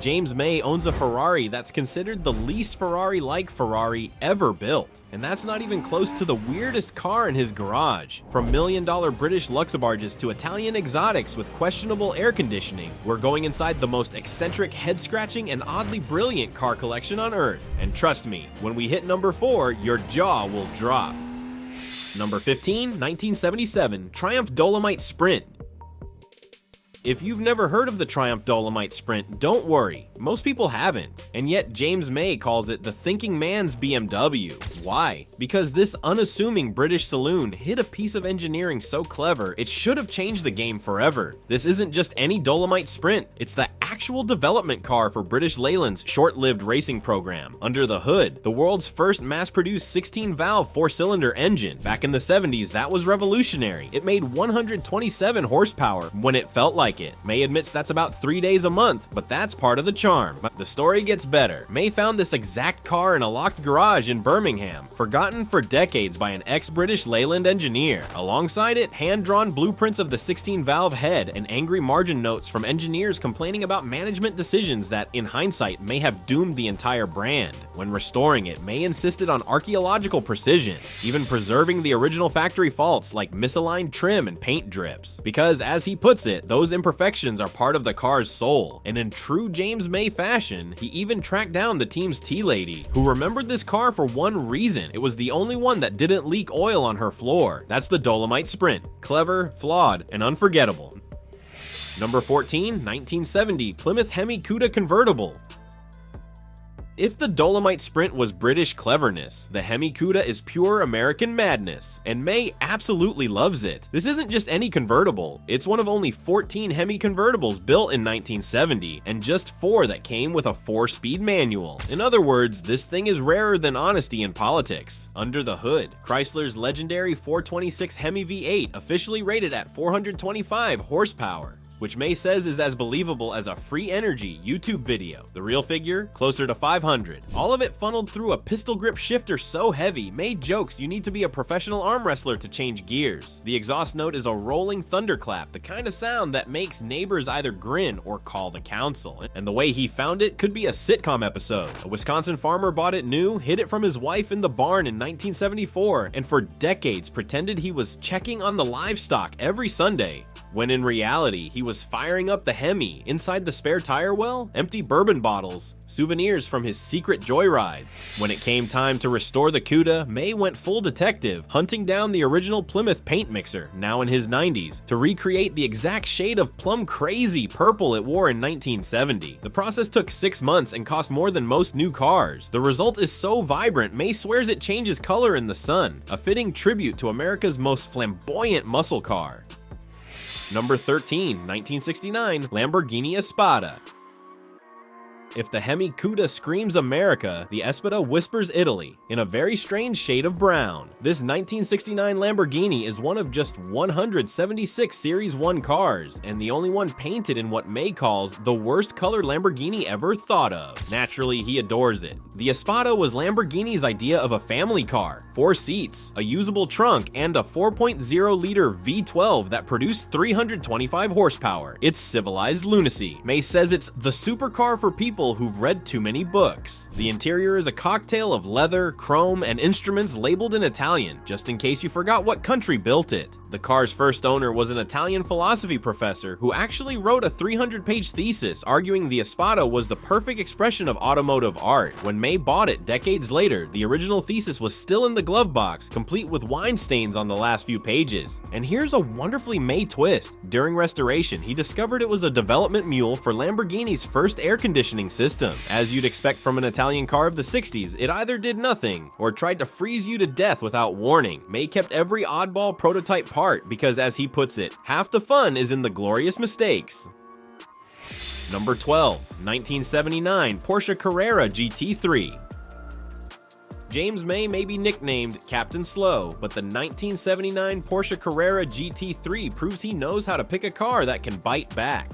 James May owns a Ferrari that's considered the least Ferrari-like Ferrari ever built. And that's not even close to the weirdest car in his garage. From million-dollar British Luxembourgs to Italian exotics with questionable air conditioning, we're going inside the most eccentric, head-scratching, and oddly brilliant car collection on Earth. And trust me, when we hit number 4, your jaw will drop. Number 15, 1977 Triumph Dolomite Sprint. If you've never heard of the Triumph Dolomite Sprint, don't worry, most people haven't. And yet James May calls it the thinking man's BMW. Why? Because this unassuming British saloon hid a piece of engineering so clever, it should have changed the game forever. This isn't just any Dolomite Sprint, it's the actual development car for British Leyland's short-lived racing program. Under the hood, the world's first mass-produced 16-valve 4-cylinder engine. Back in the 70s, that was revolutionary. It made 127 horsepower when it felt like it. May admits that's about 3 days a month, but that's part of the charm. But the story gets better. May found this exact car in a locked garage in Birmingham, forgotten for decades by an ex-British Leyland engineer. Alongside it, hand-drawn blueprints of the 16-valve head and angry margin notes from engineers complaining about management decisions that, in hindsight, may have doomed the entire brand. When restoring it, May insisted on archaeological precision, even preserving the original factory faults like misaligned trim and paint drips. Because, as he puts it, those imperfections are part of the car's soul. And in true James May fashion, he even tracked down the team's tea lady, who remembered this car for one reason. It was the only one that didn't leak oil on her floor. That's the Dolomite Sprint. Clever, flawed, and unforgettable. Number 14, 1970 Plymouth Hemi Cuda Convertible. If the Dolomite Sprint was British cleverness, the Hemi Cuda is pure American madness, and May absolutely loves it. This isn't just any convertible, it's one of only 14 Hemi convertibles built in 1970, and just 4 that came with a 4-speed manual. In other words, this thing is rarer than honesty in politics. Under the hood, Chrysler's legendary 426 Hemi V8 officially rated at 425 horsepower, which May says is as believable as a free energy YouTube video. The real figure, closer to 500. All of it funneled through a pistol grip shifter so heavy, May jokes you need to be a professional arm wrestler to change gears. The exhaust note is a rolling thunderclap, the kind of sound that makes neighbors either grin or call the council. And the way he found it could be a sitcom episode. A Wisconsin farmer bought it new, hid it from his wife in the barn in 1974, and for decades pretended he was checking on the livestock every Sunday, when in reality, he was firing up the Hemi. Inside the spare tire well, empty bourbon bottles, souvenirs from his secret joyrides. When it came time to restore the Cuda, May went full detective, hunting down the original Plymouth paint mixer, now in his 90s, to recreate the exact shade of plum crazy purple it wore in 1970. The process took 6 months and cost more than most new cars. The result is so vibrant, May swears it changes color in the sun, a fitting tribute to America's most flamboyant muscle car. Number 13, 1969 Lamborghini Espada. If the Hemi Cuda screams America, the Espada whispers Italy, in a very strange shade of brown. This 1969 Lamborghini is one of just 176 Series 1 cars, and the only one painted in what May calls the worst color Lamborghini ever thought of. Naturally, he adores it. The Espada was Lamborghini's idea of a family car. 4 seats, a usable trunk, and a 4.0-liter V12 that produced 325 horsepower. It's civilized lunacy. May says it's the supercar for people who've read too many books. The interior is a cocktail of leather, chrome, and instruments labeled in Italian, just in case you forgot what country built it. The car's first owner was an Italian philosophy professor who actually wrote a 300-page thesis arguing the Espada was the perfect expression of automotive art. When May bought it decades later, the original thesis was still in the glove box, complete with wine stains on the last few pages. And here's a wonderfully May twist. During restoration, he discovered it was a development mule for Lamborghini's first air conditioning system. As you'd expect from an Italian car of the 60s, it either did nothing or tried to freeze you to death without warning. May kept every oddball prototype part because, as he puts it, half the fun is in the glorious mistakes. Number 12, 1979 Porsche Carrera GT3. James may be nicknamed Captain Slow, but the 1979 Porsche Carrera GT3 proves he knows how to pick a car that can bite back.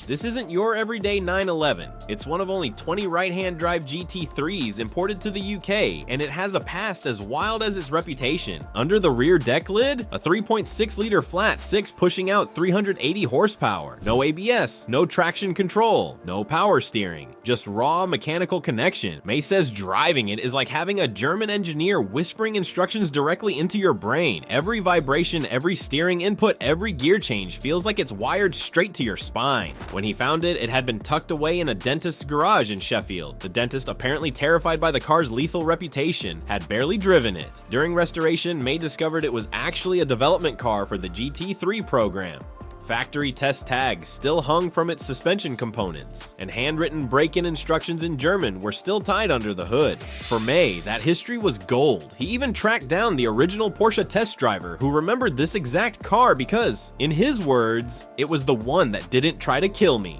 This isn't your everyday 911. It's one of only 20 right-hand drive GT3s imported to the UK, and it has a past as wild as its reputation. Under the rear deck lid, a 3.6-liter flat 6 pushing out 380 horsepower. No ABS, no traction control, no power steering, just raw mechanical connection. May says driving it is like having a German engineer whispering instructions directly into your brain. Every vibration, every steering input, every gear change feels like it's wired straight to your spine. When he found it, it had been tucked away in a dentist's garage in Sheffield. The dentist, apparently terrified by the car's lethal reputation, had barely driven it. During restoration, May discovered it was actually a development car for the GT3 program. Factory test tags still hung from its suspension components, and handwritten break-in instructions in German were still tied under the hood. For May, that history was gold. He even tracked down the original Porsche test driver who remembered this exact car because, in his words, it was the one that didn't try to kill me.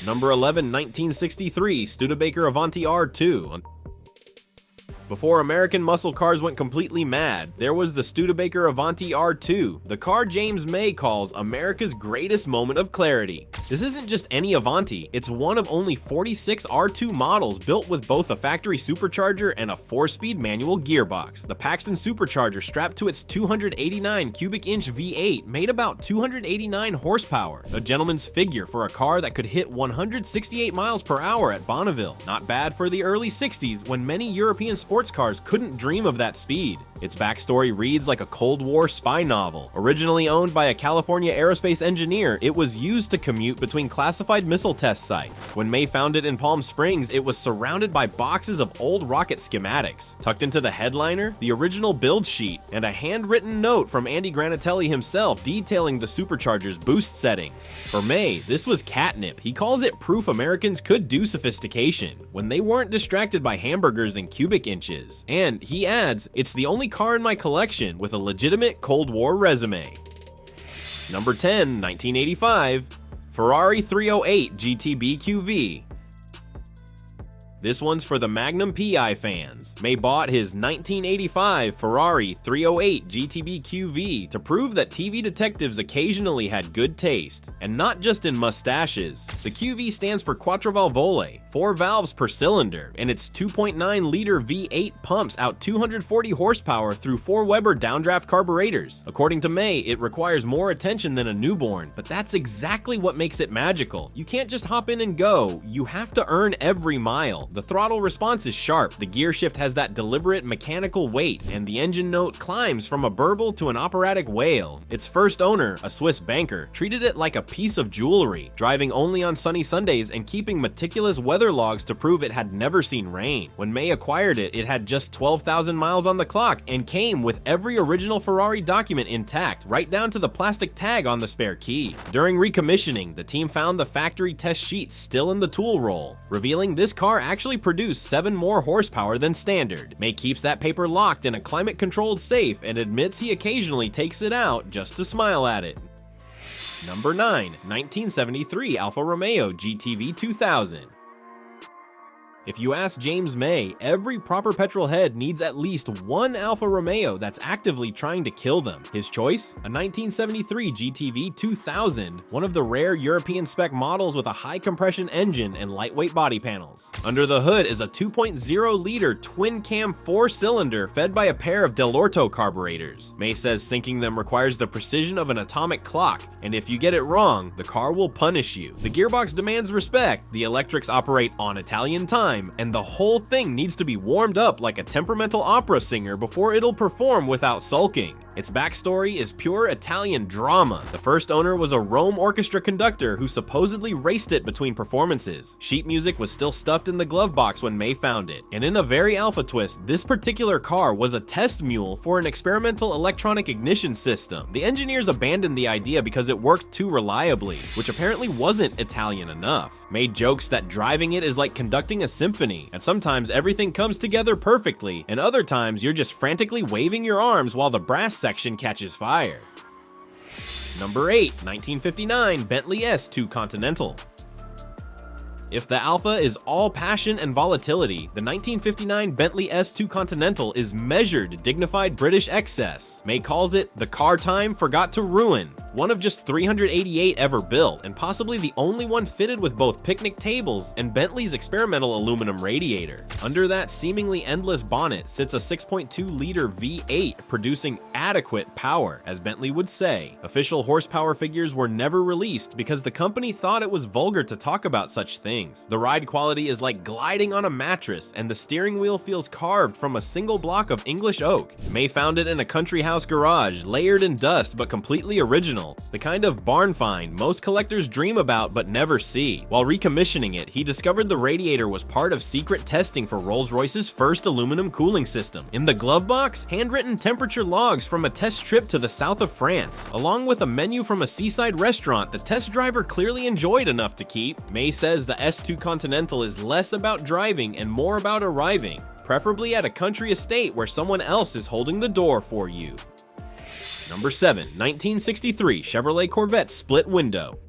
Number 11, 1963 Studebaker Avanti R2. Before American muscle cars went completely mad, there was the Studebaker Avanti R2, the car James May calls America's greatest moment of clarity. This isn't just any Avanti, it's one of only 46 R2 models built with both a factory supercharger and a 4-speed manual gearbox. The Paxton supercharger strapped to its 289 cubic inch V8 made about 289 horsepower, a gentleman's figure for a car that could hit 168 miles per hour at Bonneville. Not bad for the early 60s when many European sports cars couldn't dream of that speed. Its backstory reads like a Cold War spy novel. Originally owned by a California aerospace engineer, it was used to commute between classified missile test sites. When May found it in Palm Springs, it was surrounded by boxes of old rocket schematics. Tucked into the headliner, the original build sheet, and a handwritten note from Andy Granatelli himself detailing the supercharger's boost settings. For May, this was catnip. He calls it proof Americans could do sophistication when they weren't distracted by hamburgers and cubic inches. And he adds, it's the only car in my collection with a legitimate Cold War resume. Number 10, 1985, Ferrari 308 GTB QV. This one's for the Magnum PI fans. May bought his 1985 Ferrari 308 GTB QV to prove that TV detectives occasionally had good taste, and not just in mustaches. The QV stands for Quattro Valvole, 4 valves per cylinder, and its 2.9-liter V8 pumps out 240 horsepower through 4 Weber downdraft carburetors. According to May, it requires more attention than a newborn, but that's exactly what makes it magical. You can't just hop in and go, you have to earn every mile. The throttle response is sharp, the gear shift has that deliberate mechanical weight, and the engine note climbs from a burble to an operatic wail. Its first owner, a Swiss banker, treated it like a piece of jewelry, driving only on sunny Sundays and keeping meticulous weather logs to prove it had never seen rain. When May acquired it, it had just 12,000 miles on the clock and came with every original Ferrari document intact, right down to the plastic tag on the spare key. During recommissioning, the team found the factory test sheets still in the tool roll, revealing this car actually produced 7 more horsepower than standard. May keeps that paper locked in a climate-controlled safe and admits he occasionally takes it out just to smile at it. Number 9, 1973 Alfa Romeo GTV 2000. If you ask James May, every proper petrol head needs at least one Alfa Romeo that's actively trying to kill them. His choice? A 1973 GTV 2000, one of the rare European spec models with a high compression engine and lightweight body panels. Under the hood is a 2.0-liter twin-cam 4-cylinder fed by a pair of Dell'Orto carburetors. May says sinking them requires the precision of an atomic clock, and if you get it wrong, the car will punish you. The gearbox demands respect, the electrics operate on Italian time, and the whole thing needs to be warmed up like a temperamental opera singer before it'll perform without sulking. Its backstory is pure Italian drama. The first owner was a Rome orchestra conductor who supposedly raced it between performances. Sheet music was still stuffed in the glove box when May found it, and in a very alpha twist, this particular car was a test mule for an experimental electronic ignition system. The engineers abandoned the idea because it worked too reliably, which apparently wasn't Italian enough. May jokes that driving it is like conducting a symphony, and sometimes everything comes together perfectly, and other times you're just frantically waving your arms while the brass section catches fire. Number 8, 1959 Bentley S2 Continental. If the Alpha is all passion and volatility, the 1959 Bentley S2 Continental is measured, dignified British excess. May calls it the car time forgot to ruin. one of just 388 ever built, and possibly the only one fitted with both picnic tables and Bentley's experimental aluminum radiator. Under that seemingly endless bonnet sits a 6.2-liter V8 producing adequate power, as Bentley would say. Official horsepower figures were never released because the company thought it was vulgar to talk about such things. The ride quality is like gliding on a mattress, and the steering wheel feels carved from a single block of English oak. May found it in a country house garage, layered in dust but completely original. The kind of barn find most collectors dream about but never see. While recommissioning it, he discovered the radiator was part of secret testing for Rolls-Royce's first aluminum cooling system. In the glove box, handwritten temperature logs from a test trip to the south of France, along with a menu from a seaside restaurant the test driver clearly enjoyed enough to keep. May says the S2 Continental is less about driving and more about arriving, preferably at a country estate where someone else is holding the door for you. Number 7, 1963 Chevrolet Corvette split window.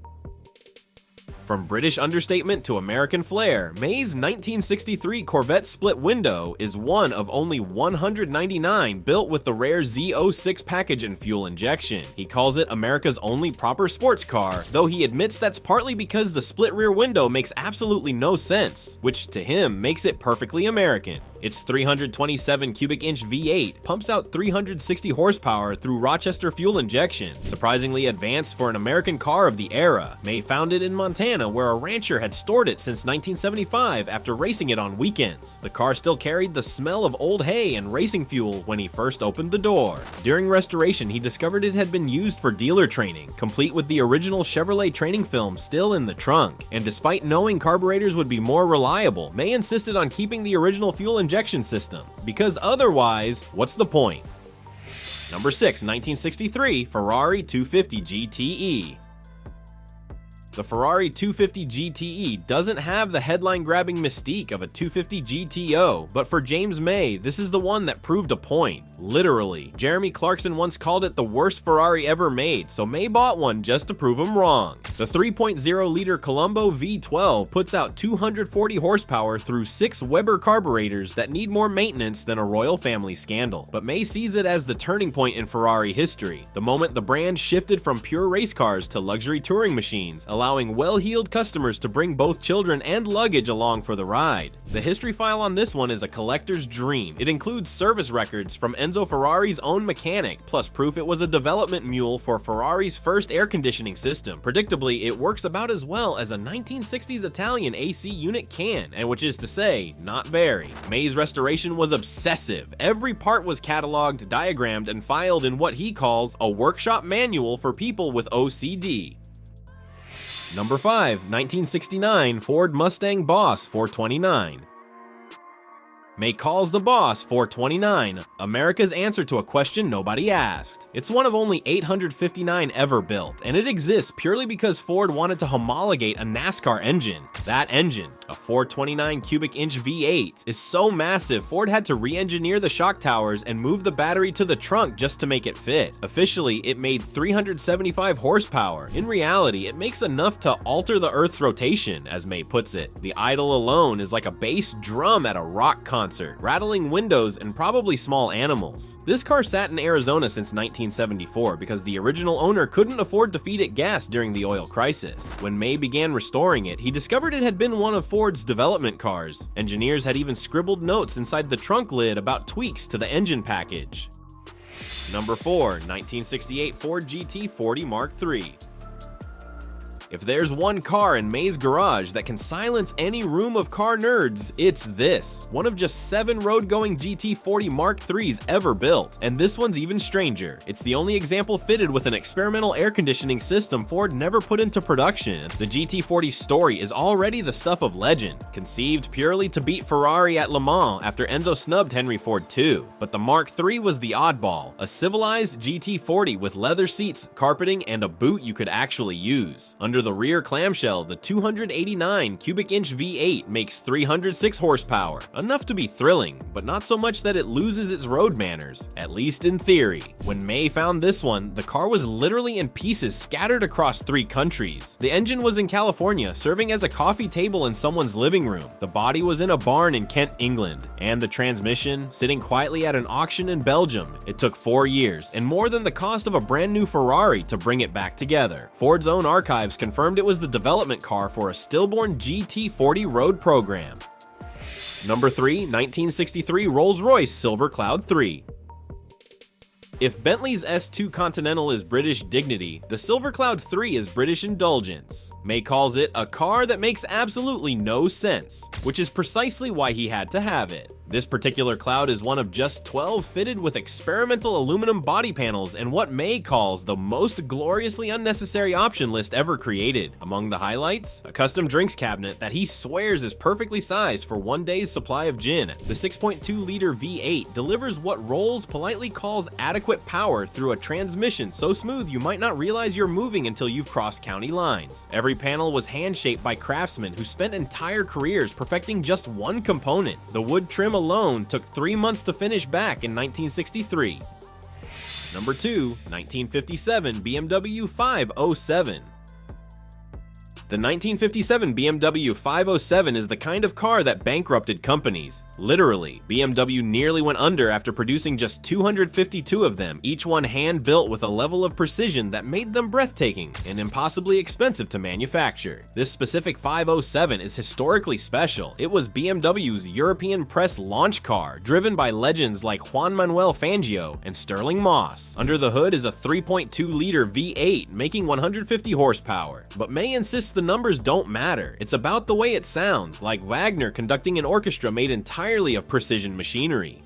From British understatement to American flair, May's 1963 Corvette split window is one of only 199 built with the rare Z06 package and fuel injection. He calls it America's only proper sports car, though he admits that's partly because the split rear window makes absolutely no sense, which to him makes it perfectly American. Its 327 cubic inch V8 pumps out 360 horsepower through Rochester fuel injection, surprisingly advanced for an American car of the era. May found it in Montana, where a rancher had stored it since 1975 after racing it on weekends. The car still carried the smell of old hay and racing fuel when he first opened the door. During restoration, he discovered it had been used for dealer training, complete with the original Chevrolet training film still in the trunk. And despite knowing carburetors would be more reliable, May insisted on keeping the original fuel injection system, because otherwise, what's the point? Number 6, 1963 Ferrari 250 GTE. The Ferrari 250 GTE doesn't have the headline-grabbing mystique of a 250 GTO, but for James May, this is the one that proved a point. Literally. Jeremy Clarkson once called it the worst Ferrari ever made, so May bought one just to prove him wrong. The 3.0-liter Colombo V12 puts out 240 horsepower through 6 Weber carburetors that need more maintenance than a royal family scandal, but May sees it as the turning point in Ferrari history, the moment the brand shifted from pure race cars to luxury touring machines, allowing well-heeled customers to bring both children and luggage along for the ride. The history file on this one is a collector's dream. It includes service records from Enzo Ferrari's own mechanic, plus proof it was a development mule for Ferrari's first air conditioning system. Predictably, it works about as well as a 1960s Italian AC unit can, and which is to say, not very. May's restoration was obsessive. Every part was cataloged, diagrammed, and filed in what he calls a workshop manual for people with OCD. Number 5, 1969 Ford Mustang Boss 429. May calls the Boss 429 America's answer to a question nobody asked. It's one of only 859 ever built, and it exists purely because Ford wanted to homologate a NASCAR engine. That engine, a 429 cubic inch V8, is so massive Ford had to re-engineer the shock towers and move the battery to the trunk just to make it fit. Officially, it made 375 horsepower. In reality, it makes enough to alter the Earth's rotation, as May puts it. The idle alone is like a bass drum at a rock concert, rattling windows and probably small animals. This car sat in Arizona since 1974 because the original owner couldn't afford to feed it gas during the oil crisis. When May began restoring it, he discovered it had been one of Ford's development cars. Engineers had even scribbled notes inside the trunk lid about tweaks to the engine package. Number 4, 1968 Ford GT40 Mark III. If there's one car in May's garage that can silence any room of car nerds, it's this. One of just 7 road-going GT40 Mark IIIs ever built, and this one's even stranger. It's the only example fitted with an experimental air conditioning system Ford never put into production. The GT40's story is already the stuff of legend, conceived purely to beat Ferrari at Le Mans after Enzo snubbed Henry Ford II. But the Mark III was the oddball, a civilized GT40 with leather seats, carpeting, and a boot you could actually use. Under Under the rear clamshell, the 289 cubic inch V8 makes 306 horsepower, enough to be thrilling, but not so much that it loses its road manners, at least in theory. When May found this one, the car was literally in pieces scattered across 3 countries. The engine was in California, serving as a coffee table in someone's living room. The body was in a barn in Kent, England, and the transmission sitting quietly at an auction in Belgium. It took 4 years and more than the cost of a brand new Ferrari to bring it back together. Ford's own archives confirmed it was the development car for a stillborn GT40 road program. Number 3, 1963 Rolls-Royce Silver Cloud 3. If Bentley's S2 Continental is British dignity, the Silver Cloud 3 is British indulgence. May calls it a car that makes absolutely no sense, which is precisely why he had to have it. This particular Cloud is one of just 12 fitted with experimental aluminum body panels and what May calls the most gloriously unnecessary option list ever created. Among the highlights, a custom drinks cabinet that he swears is perfectly sized for one day's supply of gin. The 6.2-liter V8 delivers what Rolls politely calls adequate power through a transmission so smooth you might not realize you're moving until you've crossed county lines. Every panel was hand-shaped by craftsmen who spent entire careers perfecting just one component. The wood trim alone took 3 months to finish back in 1963. Number 2, 1957 BMW 507. The 1957 BMW 507 is the kind of car that bankrupted companies. Literally, BMW nearly went under after producing just 252 of them, each one hand-built with a level of precision that made them breathtaking and impossibly expensive to manufacture. This specific 507 is historically special. It was BMW's European press launch car, driven by legends like Juan Manuel Fangio and Sterling Moss. Under the hood is a 3.2-liter V8 making 150 horsepower, but May insists the numbers don't matter. It's about the way it sounds, like Wagner conducting an orchestra made entirely of precision machinery.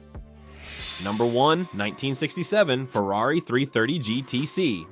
Number 1, 1967 Ferrari 330 GTC.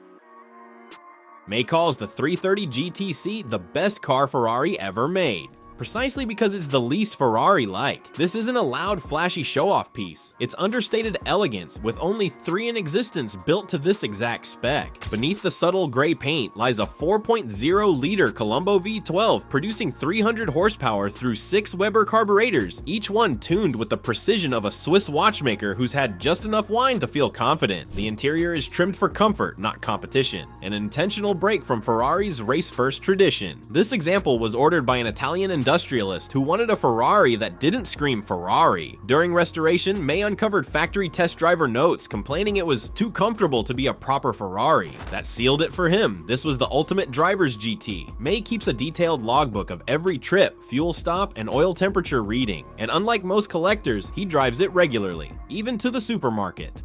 May calls the 330 GTC the best car Ferrari ever made, precisely because it's the least Ferrari-like. This isn't a loud, flashy show-off piece. It's understated elegance, with only 3 in existence built to this exact spec. Beneath the subtle gray paint lies a 4.0-liter Colombo V12 producing 300 horsepower through 6 Weber carburetors, each one tuned with the precision of a Swiss watchmaker who's had just enough wine to feel confident. The interior is trimmed for comfort, not competition, an intentional break from Ferrari's race-first tradition. This example was ordered by an Italian industrialist who wanted a Ferrari that didn't scream Ferrari. During restoration, May uncovered factory test driver notes complaining it was too comfortable to be a proper Ferrari. That sealed it for him. This was the ultimate driver's GT. May keeps a detailed logbook of every trip, fuel stop, and oil temperature reading, and unlike most collectors, he drives it regularly, even to the supermarket.